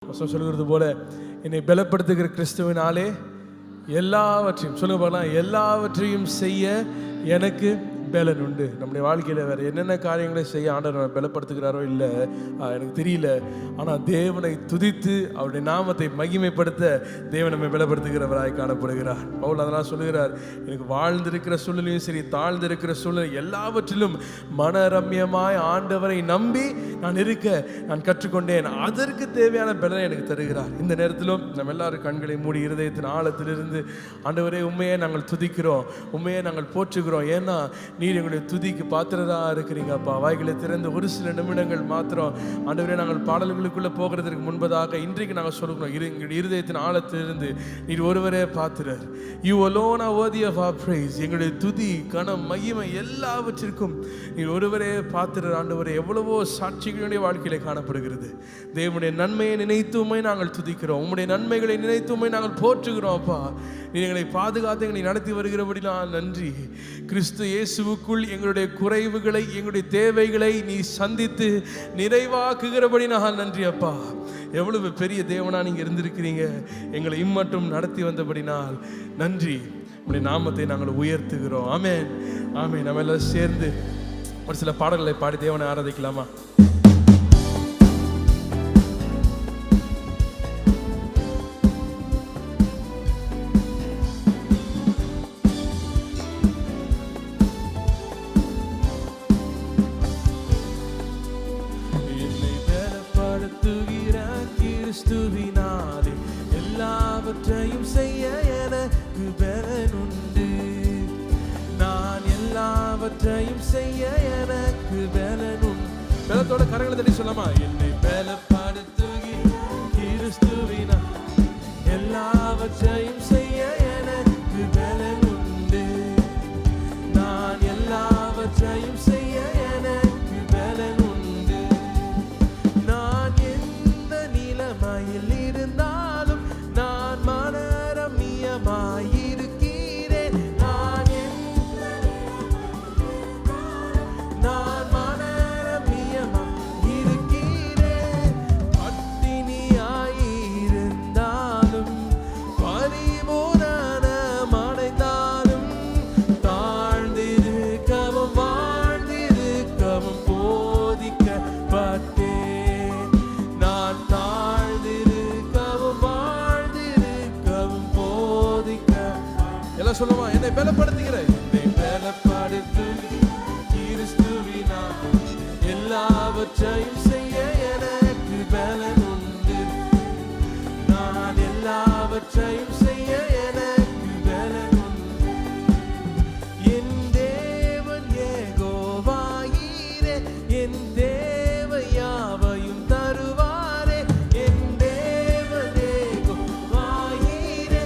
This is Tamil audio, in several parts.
சொல்கிறது போல என்னை பலப்படுத்துகிற கிறிஸ்துவினாலே எல்லாவற்றையும் சொல்லுங்க பார்க்கலாம், எல்லாவற்றையும் செய்ய எனக்கு பலன் உண்டு. நம்முடைய வாழ்க்கையில் வேறு என்னென்ன காரியங்களை செய்ய ஆண்டவர் பலப்படுத்துகிறாரோ இல்லை எனக்கு தெரியல. ஆனால் தேவனை துதித்து அவருடைய நாமத்தை மகிமைப்படுத்த தேவன் நம்மை பலப்படுத்துகிறவராய் காணப்படுகிறார். பவுல் அதெல்லாம் சொல்லுகிறார், எனக்கு வாழ்ந்திருக்கிற சூழ்நிலையும் சரி தாழ்ந்திருக்கிற சூழ்நிலை எல்லாவற்றிலும் மனரம்யமாய் ஆண்டவரை நம்பி நான் இருக்க நான் கற்றுக்கொண்டேன். அதற்கு தேவையான பலனை எனக்கு தருகிறார். இந்த நேரத்திலும் நம்ம எல்லாரும் கண்களை மூடி இருதயத்தின் ஆழத்திலிருந்து ஆண்டவரே உண்மையை நாங்கள் துதிக்கிறோம், உண்மையை நாங்கள் போற்றுகிறோம். ஏன்னா நீர் எங்களுடைய துதிக்கு பாத்திரராக இருக்கிறீங்க அப்பா. வாய்களை திறந்து ஒரு சில நிமிடங்கள் மாத்திரம் ஆண்டவரே நாங்கள் பாடல்களுக்குள்ளே போகிறதுக்கு முன்பதாக இன்றைக்கு நாங்கள் சொல்லுகிறோம், எங்களுடைய இருதயத்தின் ஆழத்திலிருந்து நீர் ஒருவரே பாத்திரர். You alone are worthy of our praise. எங்களுடைய துதி கனம் மகிமை எல்லாவற்றிற்கும் நீர் ஒருவரே பாத்திரர் ஆண்டவரே. எவ்வளவோ சாட்சிகளுடைய வாழ்க்கையிலே காணப்படுகிறது. தேவனுடைய நன்மையை நினைத்துமை நாங்கள் துதிக்கிறோம், உம்முடைய நன்மைகளை நினைத்துமை நாங்கள் போற்றுகிறோம் அப்பா. நீர் எங்களை பாதுகாத்து எங்களை நடத்தி வருகிறபடி நான் நன்றி. கிறிஸ்து இயேசுவுக்குள் எங்களுடைய குறைவுகளை எங்களுடைய தேவைகளை நீ சந்தித்து நிறைவாக்குகிறபடி நான் நன்றி அப்பா. எவ்வளவு பெரிய தேவனா நீங்க இருந்திருக்கிறீங்க, எங்களை இம்மட்டும் நடத்தி வந்தபடினால் நன்றி. உங்களுடைய நாமத்தை நாங்கள் உயர்த்துகிறோம். ஆமென் ஆமென். நம்ம எல்லாம் சேர்ந்து ஒரு சில பாடல்களை பாடி தேவனை ஆராதிக்கலாமா? கிறிஸ்துவினாலே எல்லாவற்றையும் செய்ய எனக்கு பலன் உண்டு. நான் எல்லாவற்றையும் செய்ய எனக்கு பலன் உண்டு. பலத்தோட கரங்களை தட்டி சொல்லமா? என்னை பலப்படுத்துகிற கிறிஸ்துவினாலே எல்லாவற்றையும் செய்ய எனக்கு பலன் உண்டு. நான் எல்லாவற்றையும் செய்ய எனக்கு பலன் உண்டு. நான் இருந்தாலும் நான் மனரம்யமாயிருக்கிறேன். நான் மனரம்யமாயிருக்கிறேன். பட்டினியாயிருந்தாலும் பரிபூரணம் அடைந்தாலும் தாழ்ந்திருக்கவும் வாழ்ந்திருக்கவும் போதிக்கப்பட்டேன். நான் சொல்லுமா? என்னை பலப்படுத்துகிற என்னை பலப்படுத்து கிறிஸ்துவினால் எல்லாவற்றையும் செய்ய எனக்கு பலன் உண்டு. நான் எல்லாவற்றையும் செய்ய எனக்கு பலன் உண்டு. என் தேவன் யெகோவாயீரே, என் தேவை யாவையும் தருவாரே. என் தேவன் யெகோவாயீரே,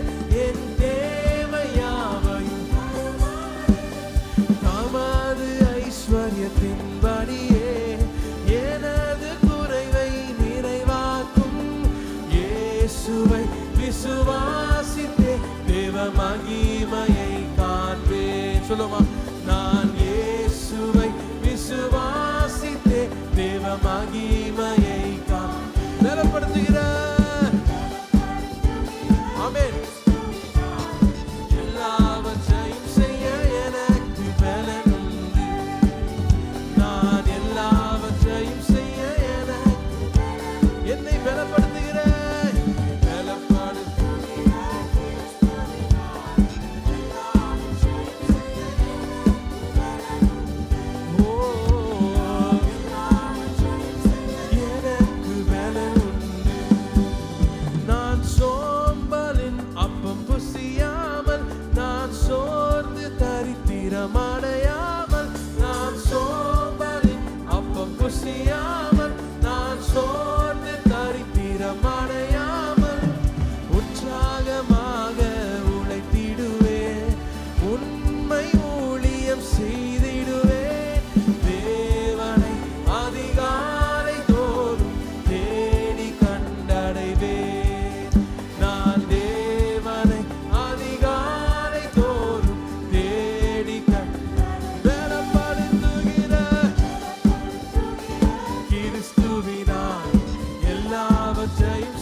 என் ஐஸ்வர்யத்தின்படியே எனது குறைவை நிறைவாக்கும். இயேசுவை விசுவாசித்தே தேவ மகிமையை காண்பேன். சொல்லுமா? நான் இயேசுவை விசுவாசித்தே தேவ மகிமையை காண்பேன். பலப்படுத்துகிற ஆமென். எல்லாவற்றையும் செய்ய எனக்கு பலன் உண்டு. நான் எல்லாவற்றையும் செய்ய எனக்கு என்னை பலப்படுத்துகிற எனக்கு பலன் உண்டு. நான் சோம்பலின் அப்பம் புசியாமல், நான் சோர்ந்து தரித்திரமடையாமல், நான் சோம்பலின் அப்பம் புசியாமல், நான் சோர்ந்து தரித்திரமடையாமல் உற்சாகமாக உழைத்திடுவேன், உண்மை ஊழியம் செய்திடுவேன். தேவனை அதிகாலை தோறும் தேடி கண்டடைவேன். நான் தேவனை அதிகாலை தோறும் தேடி பலப்படுத்துகிற கிறிஸ்துவினால் எல்லாவற்றையும்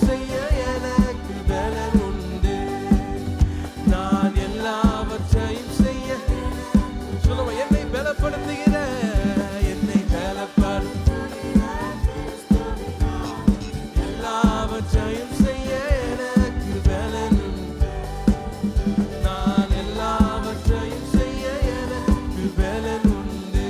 எல்லாவற்றையும் செய்ய எனக்கு பலன் உண்டு. நான் எல்லாவற்றையும் செய்ய எனக்கு பலன் உண்டு.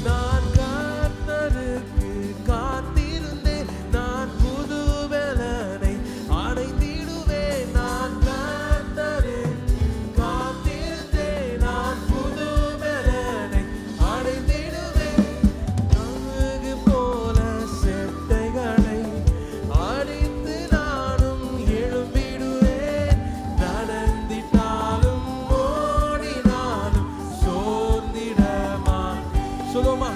நான் கர்த்தருக்கு காத்திருந்தேன், நான் புது பலனை அடைந்திடுவேன். நான் கர்த்தருக்கு காத்திருந்தேன், நான் புது பலனை அடைந்திடுவேன். கழுகு போல செட்டைகளை அடித்து நானும் எழும்பிடுவேன். நடந்திட்டாலும் ஓடினாலும் சோர்ந்திட மாட்டேன். சொல்லுமா,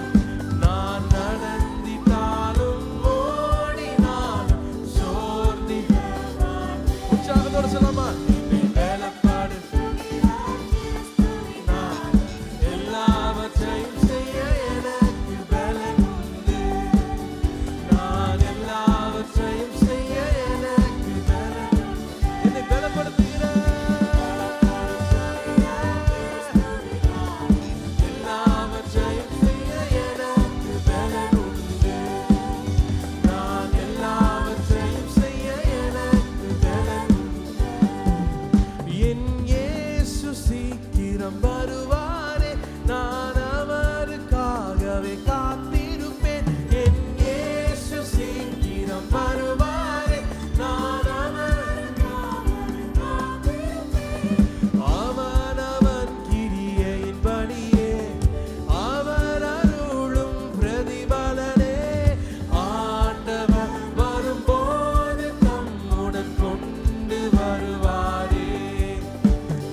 நான் நடந்திட்டாலும் ஓடினாலும் சோர்ந்திட மாட்டேன். உற்சாகத்தோட சொல்லாமா, என்னை பலப்படுத்து. நான் எல்லாவற்றையும் செய்ய எனக்கு பலன் உண்டு. நான் எல்லாவற்றையும் செய்ய எனக்கு பலன் உண்டு. என்னை பலப்படுத்துகிறார். எல்லாவற்றையும் செய்ய எனக்கு பலன் உண்டு. நான் எல்லாவற்றையும் செய்ய எனக்கு பலன் உண்டு. என் இயேசு சீக்கிரம் வருவாரே, நான் அவருக்காகவே காத்திருப்பேன். என் இயேசு சீக்கிரம் வருவாரே, நான் அவருக்காகவே காத்திருப்பேன். அவனவன் கிரியையின்படியே அவர் அருளும் பிரதிபலனே, ஆண்டவர் வரும்போது தம்முடன் கொண்டு வருவாரே.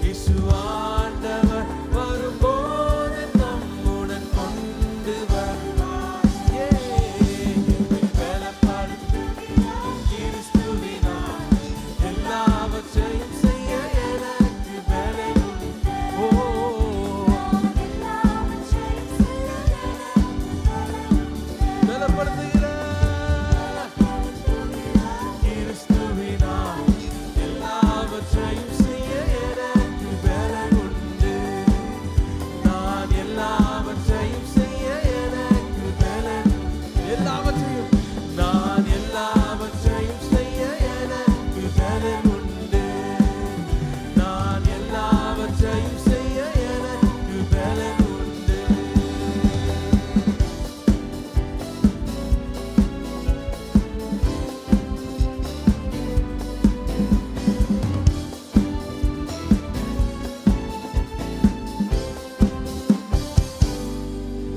இயேசு ஆண்டவர் வரும்போது தம்முடன் கொண்டு வருவாரே. என்னை பலப்படுத்து கிறிஸ்துவினால், எல்லாவற்றையும் செய்ய எனக்கு பலன் உண்டு. ஓ, பலப்படுத்துகிறார். கிறிஸ்துவினால் எல்லாவற்றையும் செய்ய எனக்கு பலன் உண்டு. நான் எல்லாவற்றையும் செய்ய எனக்கு பலன் உண்டு. எல்லாவற்றையும், நான் எல்லாவற்றையும் செய்ய எனக்கு பலன் உண்டு. நான் எல்லாவற்றையும் செய்ய எனக்கு பலன் உண்டு.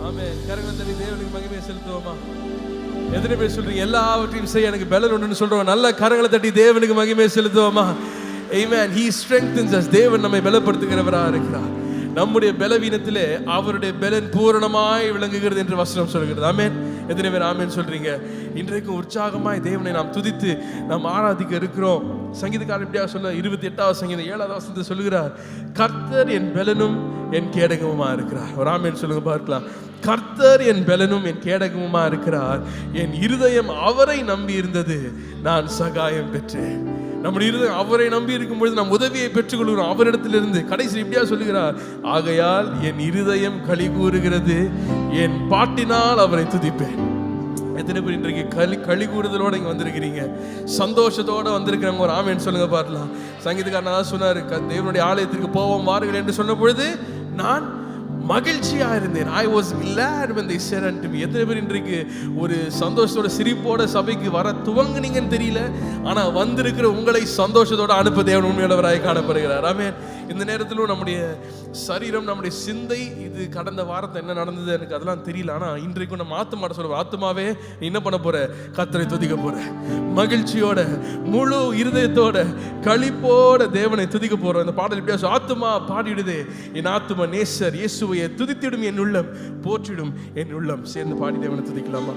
ஆமென். கரங்களை தட்டி தேவனுக்கு மகிமையை செலுத்துவோமா? எத்தனை பேர் சொல்றீங்க எல்லாவற்றையும் செய்ய எனக்கு பலன் உண்டுன்னு சொல்றோம்? நல்ல கரங்களை தட்டி தேவனுக்கு மகிமையை செலுத்துவோமா? Amen. He strengthens us. தேவன் நம்மை பலப்படுத்துகிறவராக இருக்கிறார். நம்முடைய பலவீனத்திலே அவருடைய பலன் பூரணமாய் விளங்குகிறது என்று வசனம் சொல்கிறது. ஆமென். எத்தனை பேர் ஆமென் சொல்றீங்க? இன்றைக்கும் உற்சாகமாய் தேவனை நாம் துதித்து நாம் ஆராதிக்க இருக்கிறோம். சங்கீதக்காரர் இப்படியா சொல்ல, 28வது சங்கீதம் 7வது வசனத்தை சொல்லுகிறார், கர்த்தர் என் பலனும் என் கேடகமுமா இருக்கிறார். ஒரு ஆமென் சொல்லுங்க பார்க்கலாம். கர்த்தர் என் பலனும் என் கேடகமுமா இருக்கிறார். என் இருதயம் அவரை நம்பி இருந்தது, நான் சகாயம் பெற்றேன். நம்முடைய இருதயம் அவரை நம்பி இருக்கும் பொழுது நாம் உதவியை பெற்றுக்கொள்கிறோம் அவரிடத்திலிருந்து. கடைசி இப்படியா சொல்லுகிறார், ஆகையால் என் இருதயம் களி கூறுகிறது, என் பாட்டினால் அவரை துதிப்பேன். எத்தனை பேர் இன்றைக்கு களி கூறுதலோட இங்க வந்திருக்கிறீங்க? சந்தோஷத்தோட வந்திருக்கிறவங்க ஒரு ஆமென் சொல்லுங்க பார்க்கலாம். சங்கீதக்காரன் தான் சொன்னாரு, தேவனுடைய ஆலயத்திற்கு போவோம் வாருங்கள் என்று சொன்ன பொழுது நான் மகிழ்ச்சியா இருந்தேன். I was glad when they said unto me. எத்தனை பேர் இன்றைக்கு ஒரு சந்தோஷத்தோட சிரிப்போட சபைக்கு வர துவங்குனீங்கன்னு தெரியல, ஆனா வந்திருக்கிற உங்களை சந்தோஷத்தோட அனுப்ப தேவன் உண்மையுள்ளவராய் காணப்படுகிறார். ஆமென். இந்த நேரத்திலும் நம்முடைய சரீரம், நம்முடைய சிந்தை, இது கடந்த வாரத்தை என்ன நடந்தது எனக்கு அதெல்லாம் தெரியல, ஆனா இன்றைக்கும் நம்ம ஆத்துமாட்ட சொல்லுவோம், ஆத்துமாவே நீ என்ன பண்ண போற? கர்த்தரை துதிக்க போற. மகிழ்ச்சியோட முழு இருதயத்தோட களிப்போட தேவனை துதிக்க போறோம். இந்த பாடல் இப்படியா ஆத்துமா பாடிடுதே, என் ஆத்துமா நேசர் இயேசுவை துதித்திடும் என் உள்ளம் போற்றிடும் என் உள்ளம். சேர்ந்து பாடி தேவனை துதிக்கலாமா?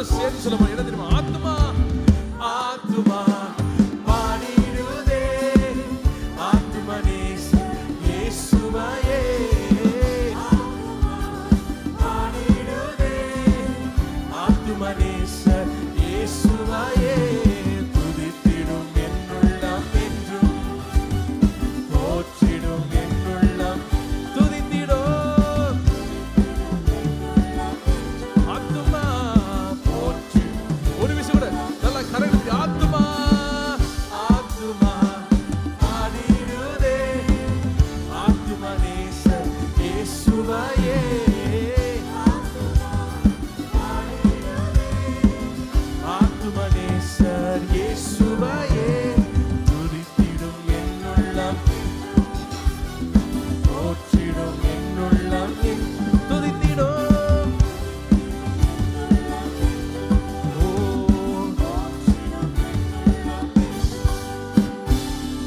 எல்லாரும் சேர்ந்து சொல்ல போறோம். என்ன தெரியுமா? ஆத்துமா ஆத்துமா பாடிடுதே ஆத்துமனேச இயேசுவையே. பாடிடுதே ஆத்துமனேச இயேசுவையே. துதித்திடும் என்னுள்ளம் என்றும் போற்றிடும் என்னுள்ளம். துதித்திடும் ஆத்துமா போற்றி. ஒரு விஷயம் கூட நல்லா கரெக்ட். ஆத்துமா ஆத்துமா பாடிடுதே ஆத்துமனேசர் இயேசுவையே. ஆத்துமனேசர் இயேசுவையே. துதித்திடும் என்னுள்ளம் போற்றிடும் என்னுள்ளம். துதித்திடும்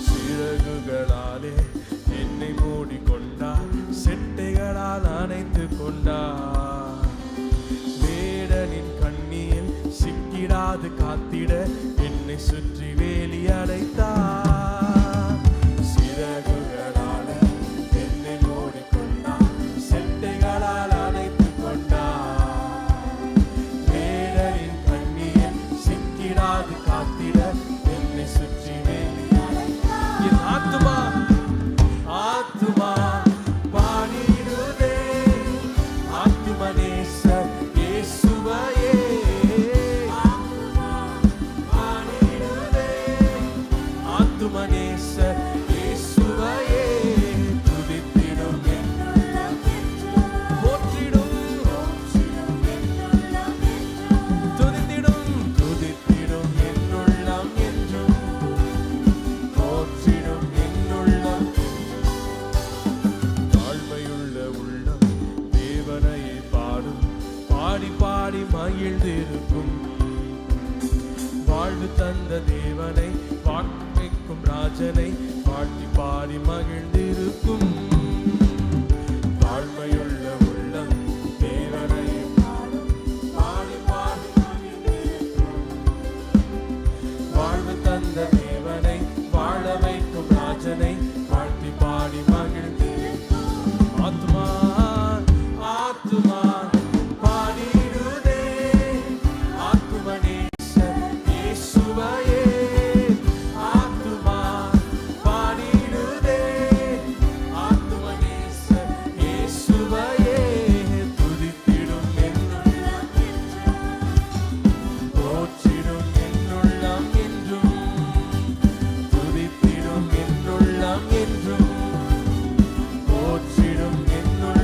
சிறகுகளாலே என்னை மூடிக்கொண்டார், செட்டைகளால் அணைத்து கொண்டார். வேடனின் கண்ணியில் சிக்கிடாது காத்திட என்னை சுற்றி வேலி அடைத்தார். சிறகுகளாலே என்னை மூடிக்கொண்டார், செட்டைகளால் அணைத்து கொண்டார். வேடனின் கண்ணியில் சிக்கிடாது காத்திட என்னை சுற்றி வேலி. என் ஆத்துமா ஆத்துமா பாடிடுதே ஆத்துமனேசர் இயேசுவையே. பாடிடுதே ஆத்துமனேசர் இயேசுவையே. துதித்திடும் போற்றிடும் துதித்திடும் துதித்திடும் என்னுள்ளம் என்றும் போற்றிடும் என்னுள்ளம். தாழ்மையுள்ள உள்ளம் தேவனையே பாடும், பாடி பாடி மகிழ்ந்திருக்கும். வாழ்வு தந்த தேவனை வாட்டைக்கும் ராஜனை பாடி பாடி மகிழ்ந்திருக்கும். தாழ்மையுள்ள உள்ளம் தேவனையே பாடும், பாடி பாடி மகிழ்ந்திருக்கும். வாழ்வு தந்த தேவனை வாழ வைக்கும் ராஜனை வாழ்த்தி பாடி மகிழ்ந்திருக்கும். ஆத்துமா ஆத்துமா பாடிடுதே ஆத்துமனேசர் இயேசுவையே. ஆத்துமா பாடிடுதே ஆத்துமனேசர் இயேசுவையே. துதித்திடும் என்னுள்ளம் போற்றிடும் என்னுள்ளம் என்றும். துதித்திடும் என்னுள்ளம் என்றும் போற்றிடும் என்னுள்ளம்.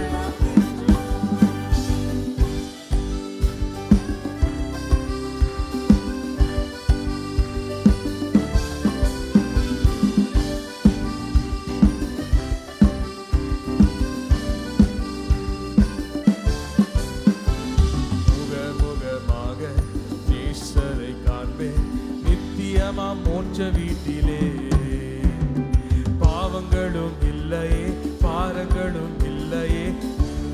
முகமுகமாக ஈஸ்வரை காண்பேன் நித்தியமா மோட்ச வீட்டிலே. பாவங்களும் இல்லையே பாரங்களும் இல்லையே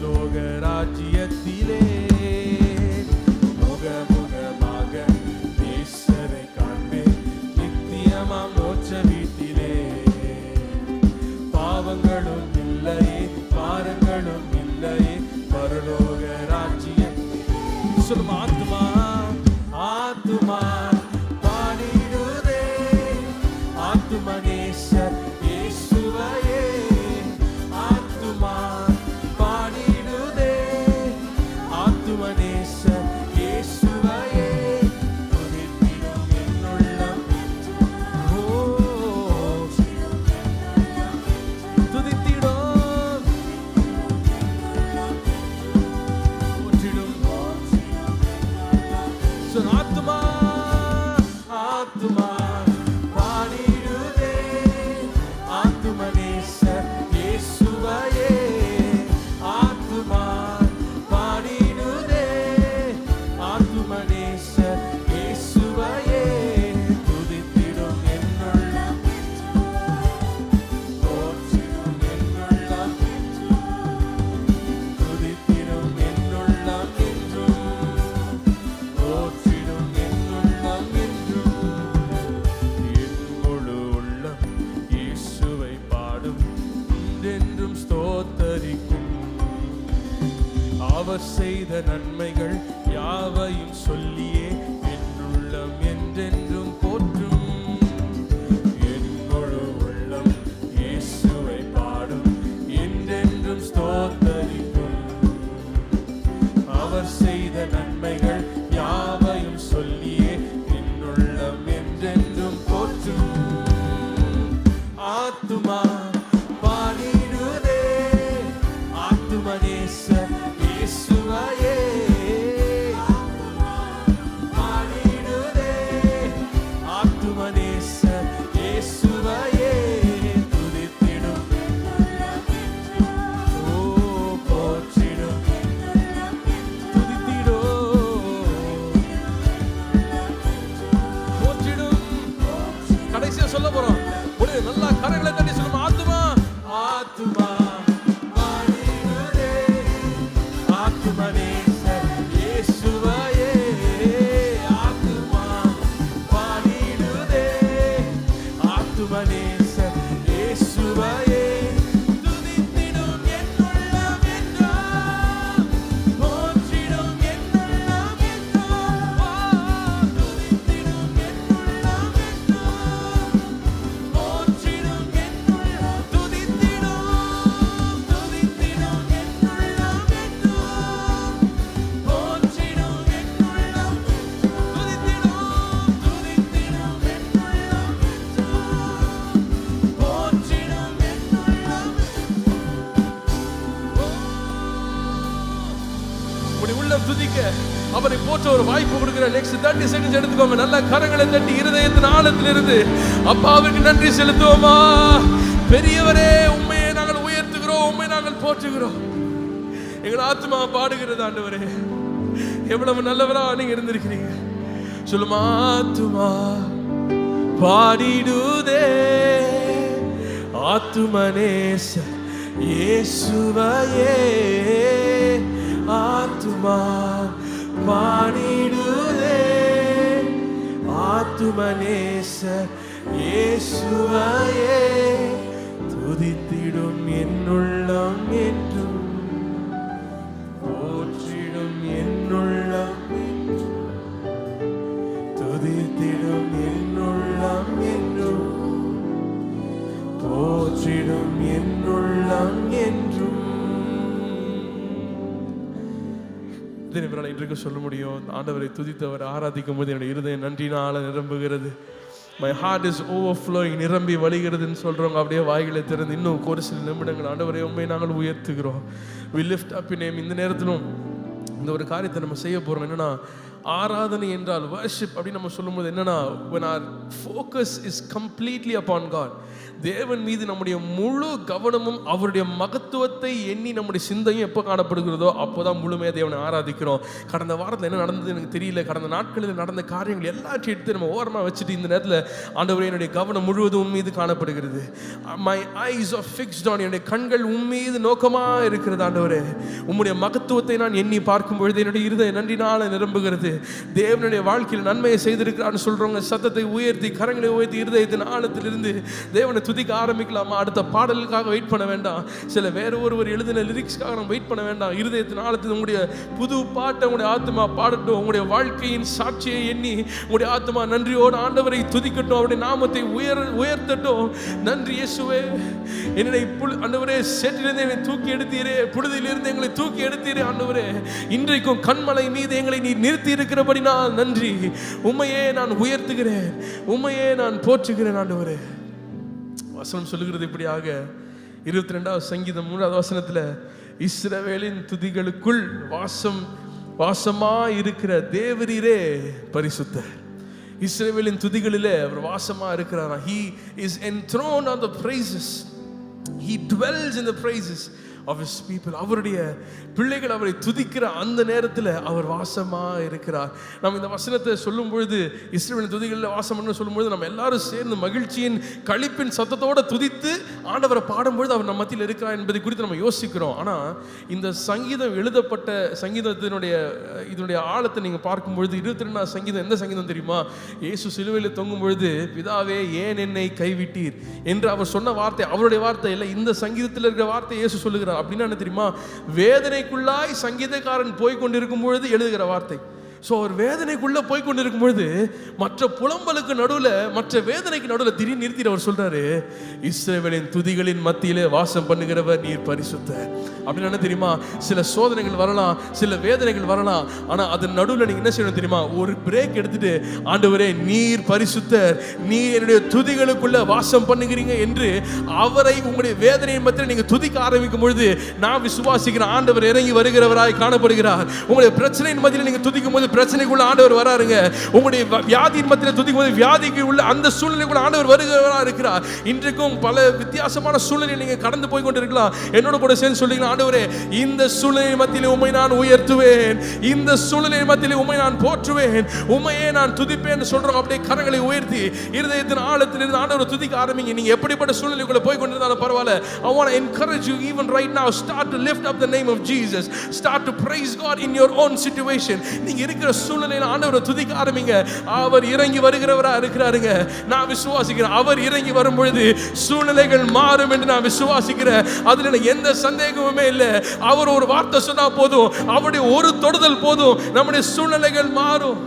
லோக ராஜ்யத்திலே. முகமுகமாக ஈஸ்வரை காண்பேன் நித்தியமா மோட்ச வீட்டிலே. பாவங்களும் இல்லையே பாரங்களும் இல்லையே பரலோக ராஜ்யம். சொல்லும் ஆத்துமா ஆத்துமா பாடிடுதே ஆத்துமனேசர் இயேசுவையே. ஆத்துமா பாடிடுதே ஆத்துமனேசர் இயேசுவையே. துதித்திடும் என்னுள்ளம் ஓ துதித்திடும் போற்றிடும். சொல் ஆத்துமா ஆத்துமா பாடிடுதே ஆத்துமனேசர் இயேசுவையே. ஆத்துமா பாடிடுதே ஆத்துமனேசர் இயேசுவையே. துதித்திடும் என்னுள்ளம் போற்றிடும் என்னுள்ளம். துதித்திடும் என்னுள்ளம் என்றும் அவர் செய்த நன்மைகள் யாவையும் சொல்லியே என் உள்ளம் என்றென்றும் போற்றும். என் முழு உள்ளம் இயேசுவை பாடும், என்றென்றும் ஸ்தோத்தரிக்கும். அவர் செய்த நன்மைகள் யாவையும் சொல்லியே என் உள்ளம் என்றென்றும் போற்றும். ஆத்துமா பாடிடுதே, ஆத்தும நேசர் இயேசுவையே. பாடிடுதே, ஆத்தும நேசர் இயேசுவையே. துதித்திடும், ஓ போற்றிடும், போற்றிடும். கடைசியா சொல்ல போறோம், நல்லா கரங்களை தட்டி சொல்லுமா, ஆத்துமா ஆத்துமா பாடிடுதே, ஆத்தும நேசர் இயேசுவையே. ஆத்துமா பாடிடுதே, ஆத்தும நேசர் இயேசுவையே. துதித்திடும் என் உள்ளம் என்றும், போற்றிடும் என் உள்ளம் என்றும். துதித்திடும் என் உள்ளம் என்றும், போற்றிடும் என் உள்ளம். துதித்திடும், துதித்திடும் என் உள்ளம் என்றும், போற்றிடும் என் உள்ளம். துதித்திடும், துதித்திடும் என் உள்ளம் என்றும், போற்றிடும் என் உள்ளம். உடைய உள்ளம் துதிக்க அவரை போற்ற ஒரு வாய்ப்பு கொடுக்கிற நெக்ஸ்ட் 30 செகண்ட்ஸ் எடுத்துக்கோங்க. நல்ல கரங்களை தட்டி இருதயத்தின் ஆழத்திலிருந்து அப்பாவிற்கு நன்றி செலுத்துவோமா. பெரியவரே, உண்மையை நாங்கள் உயர்த்துகிறோம், உண்மை நாங்கள் போற்றுகிறோம். எங்கள் ஆத்மா பாடுகிறது ஆண்டவரே, எவ்வளவு நல்லவரா நீங்க இருந்திருக்கிறீங்க. சொல்லுமா, ஆத்துமா பாடிடுதே, ஆத்தும நேசர் இயேசுவையே. ஆத்துமா பாடிடுதே, ஆத்தும நேசர் இயேசுவையே. துதித்திடும் என் உள்ளம் என்றும், போற்றிடும் என் உள்ளம் என்றும். துதித்திடும் என் உள்ளம் என்றும், போற்றிடும் என் உள்ளம் என்றும். இன்றைக்கு சொல்ல முடியும், ஆண்டவரை துதித்தவர் ஆராதிக்கும் போது என்னுடைய இருதயம் நன்றினால நிரம்புகிறது. My heart is overflowing, நிரம்பி வழிகிறதுன்னு சொல்றவங்க அப்படியே வாய்களை திறந்து இன்னும் ஒரு சில நிமிடங்கள் ஆண்டவரை உண்மையை நாங்கள் உயர்த்துகிறோம். We lift up your name. இந்த நேரத்திலும் இந்த ஒரு காரியத்தை நம்ம செய்ய போறோம். என்னன்னா, ஆராதனை என்றால் worship அப்படின்னு நம்ம சொல்லும்போது என்னன்னா, when our focus is completely upon God, தேவன் மீது நம்முடைய முழு கவனமும் அவருடைய மகத்துவத்தை எண்ணி நம்முடைய சிந்தையும் எப்போ காணப்படுகிறதோ அப்போதான் முழுமையாக தேவனை ஆராதிக்கிறோம். கடந்த வாரத்தில் என்ன நடந்தது எனக்கு தெரியல, கடந்த நாட்களில் நடந்த காரியங்கள் எல்லாத்தையும் எடுத்து நம்ம ஓரமாக வச்சுட்டு இந்த நேரத்தில் ஆண்டவரே என்னுடைய கவனம் முழுவதும் உன் மீது காணப்படுகிறது. My eyes are fixed on, என்னுடைய கண்கள் உன் மீது நோக்கமாக இருக்கிறது. ஆண்டவரே, உம்முடைய மகத்துவத்தை நான் எண்ணி பார்க்கும் பொழுது என்னுடைய இருதயம் நன்றினால நிரம்புகிறது. தேவனுடைய வாழ்க்கையில் நன்மையை செய்திருக்கிறான்னு சொல்றவங்க சத்தத்தை உயர்த்தி, கரங்களை உயர்த்தி இருதயத்தின் ஆழத்திலிருந்து தேவனை துதிக்க ஆரம்பிக்கலாமா? அடுத்த பாடலுக்காக வெயிட் பண்ண வேண்டாம், சில வேற ஒருவர் எழுதின லிரிக்ஸ்க்காக நம்ம வெயிட் பண்ண வேண்டாம். இருதயத்தின் ஆழத்தில் உங்களுடைய புது பாட்டை உங்களுடைய ஆத்மா பாடட்டும். உங்களுடைய வாழ்க்கையின் சாட்சியை எண்ணி உங்களுடைய ஆத்மா நன்றியோடு ஆண்டவரை துதிக்கட்டும், அவருடைய நாமத்தை உயர்த்தட்டும். நன்றி இயேசுவே, என்னை ஆண்டவரே சேற்றிலிருந்து என்னை தூக்கி எடுத்தீரே, புழுதியிலிருந்து எங்களை தூக்கி எடுத்தீரே. ஆண்டவரே, இன்றைக்கும் கண்மலை மீது எங்களை நீ நிறுத்தி இருக்கிறபடி நான் நன்றி. உம்மையே நான் உயர்த்துகிறேன், உம்மையே நான் போற்றுகிறேன். ஆண்டவரே, வசனம் சொல்லுகிறது இப்படியாக 22வது சங்கீதம் 3வது வசனத்தில், இஸ்ரவேலின் துதிகளுக்குள் வாசமா இருக்கிற தேவரீரே பரிசுத்தர். இஸ்ரவேலின் துதிகளிலே அவர் வாசமா இருக்கிறார். He is enthroned on the praises. He dwells in the praises of his people. அவருடைய பிள்ளைகள் அவரை துதிக்கிற அந்த நேரத்தில் அவர் வாசமா இருக்கிறார். நம்ம இந்த வசனத்தை சொல்லும் பொழுது, இஸ்ரவேலின் துதிகளில் வாசம் என்று சொல்லும்பொழுது நம்ம எல்லாரும் சேர்ந்து மகிழ்ச்சியின் களிப்பின் சத்தத்தோட துதித்து ஆண்டவரை பாடும்பொழுது அவர் நம்ம மத்தியில் இருக்கிறார் என்பதை குறித்து நம்ம யோசிக்கிறோம். ஆனால் இந்த சங்கீதம் எழுதப்பட்ட இதனுடைய ஆழத்தை நீங்கள் பார்க்கும்பொழுது 22வது சங்கீதம் எந்த சங்கீதம் தெரியுமா? இயேசு சிலுவையில் தொங்கும் பொழுது, பிதாவே ஏன் என்னை கைவிட்டீர் என்று அவர் சொன்ன வார்த்தை அவருடைய வார்த்தை இல்லை, இந்த சங்கீதத்தில் இருக்கிற வார்த்தை இயேசு சொல்லுகிறார். இருக்கிறார். அப்படின்னா என்ன தெரியுமா? வேதனைக்குள்ளாய் சங்கீதக்காரன் போய் கொண்டிருக்கும் பொழுது எழுதுகிற வார்த்தை. ஸோ ஒரு வேதனைக்குள்ளே போய் கொண்டு இருக்கும் பொழுது மற்ற புலம்பலுக்கு நடுவில், மற்ற வேதனைக்கு நடுவில் திடீர்னு நிறுத்திட்டு அவர் சொல்றாரு, இஸ்ரவேலின் துதிகளின் மத்தியிலே வாசம் பண்ணுகிறவர் நீர் பரிசுத்தர். அப்படின்னு என்ன தெரியுமா? சில சோதனைகள் வரலாம், சில வேதனைகள் வரலாம், ஆனால் அதன் நடுவில் நீங்கள் என்ன செய்யணும் தெரியுமா? ஒரு பிரேக் எடுத்துட்டு, ஆண்டவரே நீர் பரிசுத்தர், நீர் என்னுடைய துதிகளுக்குள்ள வாசம் பண்ணுகிறீங்க என்று அவரை உங்களுடைய வேதனையின் மத்தியில் நீங்கள் துதிக்க ஆரம்பிக்கும் பொழுது நான் விசுவாசிக்கிறேன், ஆண்டவர் இறங்கி வருகிறவராய் காணப்படுகிறார். உங்களுடைய பிரச்சனையின் மத்தியில் நீங்கள் துதிக்கும் போது பிரச்சனைக்குள்ள ஆண்டவர் வராருங்க. உங்களுடைய வியாதியின் மத்தியில் துதிக்கும் போது வியாதிக்கு உள்ள அந்த சூழ்நிலைக்குள்ள ஆண்டவர் வருகிறவராக இருக்கிறார். இன்றைக்கும் பல வித்தியாசமான சூழ்நிலை நீங்க கடந்து போய் கொண்டிருக்கலாம். என்னோட கூட சேர்ந்து சொல்லுங்க, ஆண்டவரே இந்த சூழ்நிலை மத்தியில் உம்மை நான் உயர்த்துவேன், இந்த சூழ்நிலை மத்தியில் உம்மை நான் போற்றுவேன், உம்மையே நான் துதிப்பேன் சொல்றோம். அப்படியே கரங்களை உயர்த்தி இருதயத்தின் ஆழத்தில் இருந்து ஆண்டவரை துதிக்க ஆரம்பிங்க. நீங்க எப்படிப்பட்ட சூழ்நிலைக்குள்ள போய் கொண்டிருந்தாலும் பரவாயில்ல. I want to encourage you even right now, start to lift up the name of Jesus, start to praise God in your own situation. நீங்க இருக்கிற சூழ்நிலையில் ஆண்டவரை துதிக்க ஆரம்பிங்க. அவர் இறங்கி வருகிறவரா இருக்கிறாருங்க. நான் விசுவாசிக்கிறேன், அவர் இறங்கி வரும் பொழுது சூழ்நிலைகள் மாறும் என்று நான் விசுவாசிக்கிறேன். அதுல எனக்கு எந்த சந்தேகமுமே இல்லை. அவர் ஒரு வார்த்தை சொன்னா போதும், அவருடைய ஒரு தொடுதல் போதும், நம்முடைய சூழ்நிலைகள் மாறும்,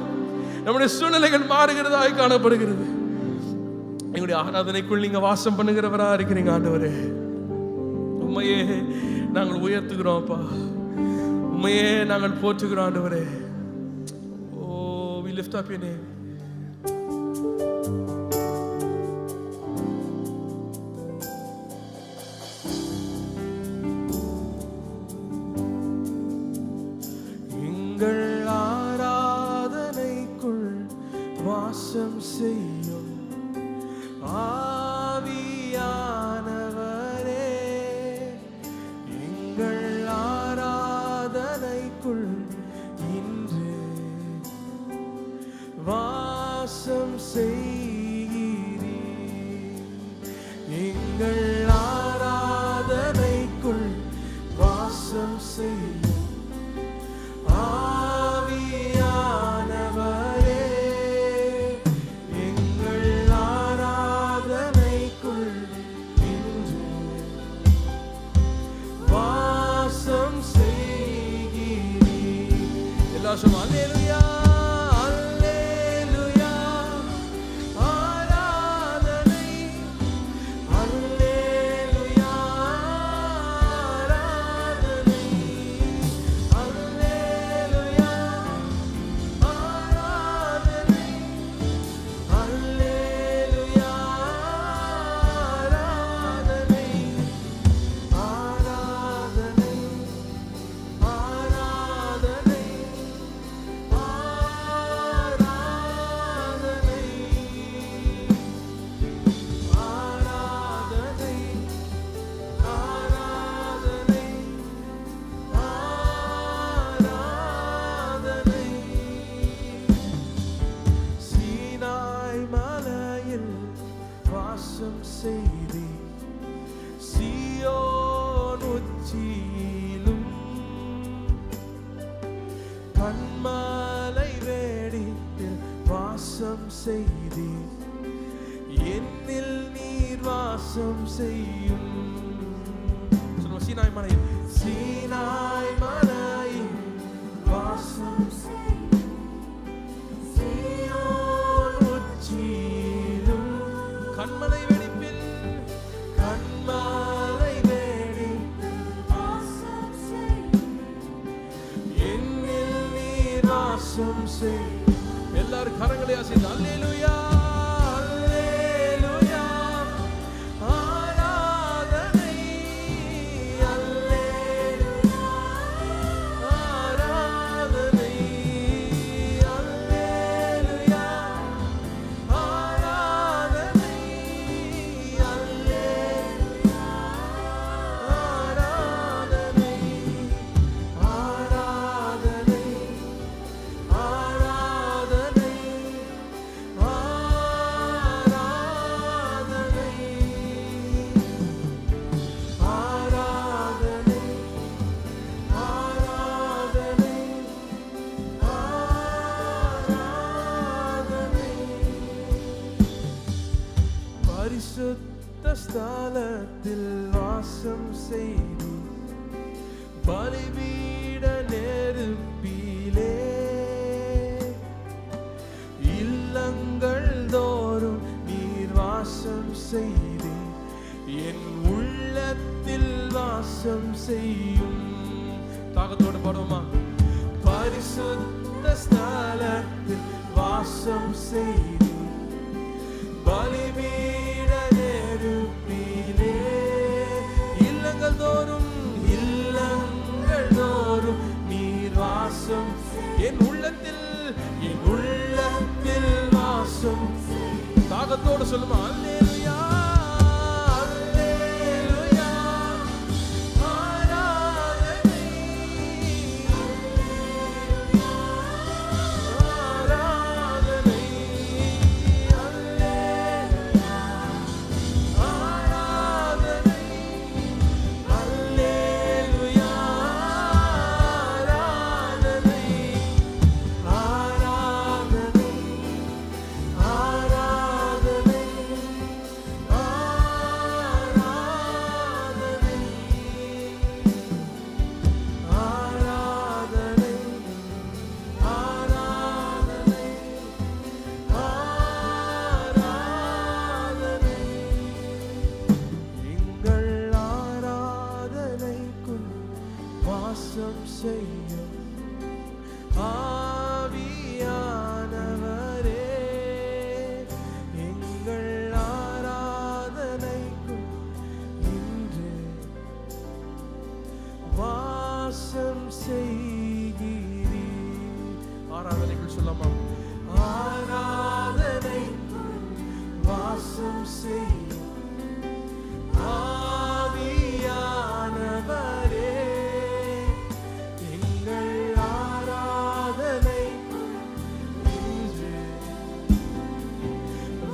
நம்முடைய சூழ்நிலைகள் மாறுகிறதாய் காணப்படுகிறது. எங்களுடைய ஆராதனைக்குள் நீங்க வாசம் பண்ணுகிறவரா இருக்கிறீங்க ஆண்டவரே. உண்மையே நாங்கள் உயர்த்துகிறோம்ப்பா, உண்மையே நாங்கள் போற்றுகிறோம் ஆண்டவரே. We lift up your name. எங்கள் ஆராதனைக்குள் வாசம் செய்யும் ஆவியானவரே, எங்கள் ஆராதனைக்குள் வாசம் செய்கிறீர். எங்கள் ஆராதனைக்குள் வாசம் செய்யும் ஆவியானவரே, எங்கள் ஆராதனைக்குள் இன்று வாசம் செய்கிறீர். எல்லாரும் சொல்லுங்க, அல்லேலூயா. கண்மலை வேடிப்பில் வாசம் செய்தீர், என்னில் நீர் வாசம் செய்யும். சீனாய் மலையில், சீனாய் மலையில் வாசம் செய்யும், சீயோன் உச்சியிலும் கண்மலை வேடிப்பில், கண்மலை வேடிப்பில் வாசம் செய்யும், என்னில் நீர் வாசம் செய்யும். எல்லாரும் கரங்களை அசைத்து அல்லேலூயா அல்லேலூயா ஆராதனை அல்லேலூயா ஆராதனை அல்லேலூயா ஆராதனை அல்லேலூயா ஆராதனை ஆராதனை ஆராதனை பரிசுத்த ஸ்தலத்தில் வாசம் செய்து பலிபீட நெருப்பிலே இல்லங்கள் தோறும் நீர் வாசம் செய்தே என் உள்ளத்தில் வாசம் செய்யும். தாகத்தோடு பாடுவோமா? பரிசுத்த ஸ்தலத்தில் வாசம் செய்து பலிபீட நெருப்பிலே இல்லங்கள் தோறும் நீர் வாசம் என் உள்ளத்தில் வாசம். தாகத்தோடு சொல்லுமா? அல்லேலூயா அல்லேலூயா ஆராதனை ஆராதனை அல்லேலூயா ஆராதனை அல்லேலூயா ஆராதனை ஆராதனை ஆராதனை ஆராதனை ஆராதனை ஆராதனை எங்கள் ஆராதனைக்குள் வாசம் செய்யும் ஆவியானவரே. எங்கள் ஆராதனைக்குள் இன்று வாசம் செய்கிறீர். ஆராதனைக்குள் சொல்லாமா? ஆராதனைக்குள் வாசம் செய்யும் ஆவியானவரே. எங்கள் ஆராதனைக்குள் இன்று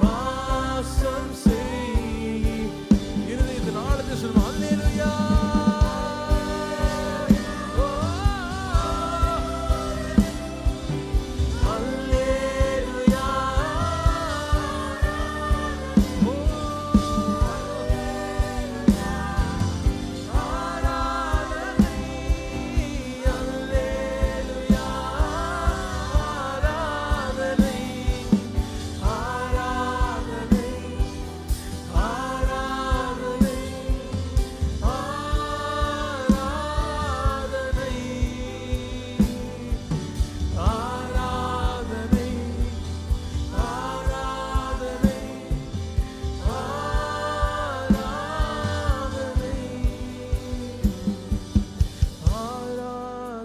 வாசம் செய். இருதயத்தின் ஆழத்தை சொல்லுவோம். அல்லேலூயா அல்லேலூயா ஆராதனை அல்லேலூயா ஆராதனை ஆராதனை ஆராதனை ஆராதனை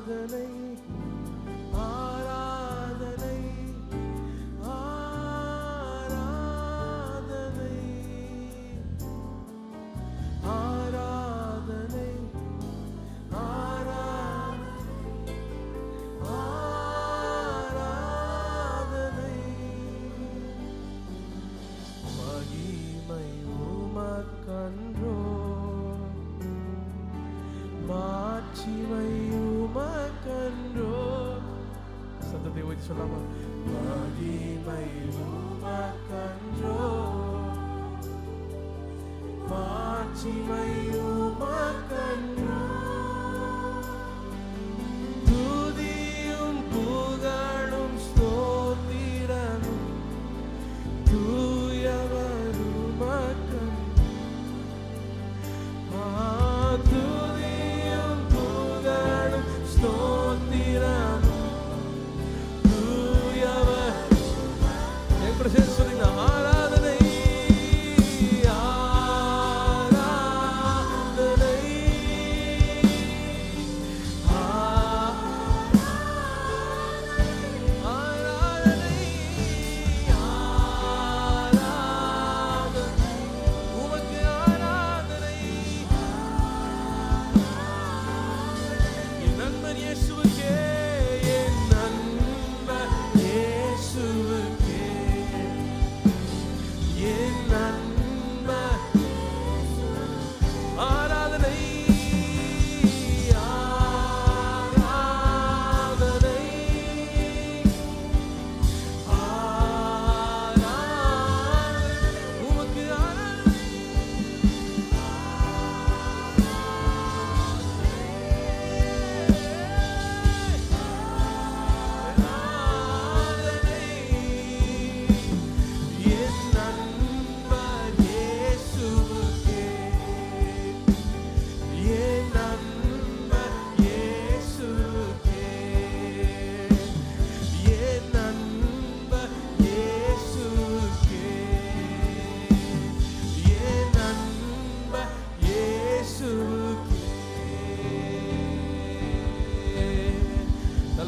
ஆராதனை ஆராதனை ஆராதனை ஆராதனை ஆராதனை ஆராதனை மகிமை உமக்கன்றோ மாட்சிமை உமக்கன்றோ. சத்தத்தை ஊதி சொல்லாமா? மகிமை உமக்கன்றோ மாட்சிமை உமக்கன்றோ. துதியும் புகழும் ஸ்தோத்திரமும் தூயவர் உமக்கன்றோ. துதியும் புகழும் ஸ்தோத்திரமும் தூயவர். என் கூட சேர்ந்து சொல்லுங்க. ஆராதனை ஆராதனை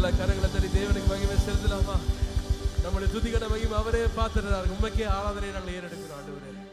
நல்ல கரங்களை தள்ளி தேவனுக்கு மகிமை செலுத்தலாமா? நம்முடைய துதிகன மகிமை அவரே பார்த்துறாரு. உண்மைக்கே ஆராதனை நாங்கள் ஏறெடுக்கிறோம் ஆண்டவரே.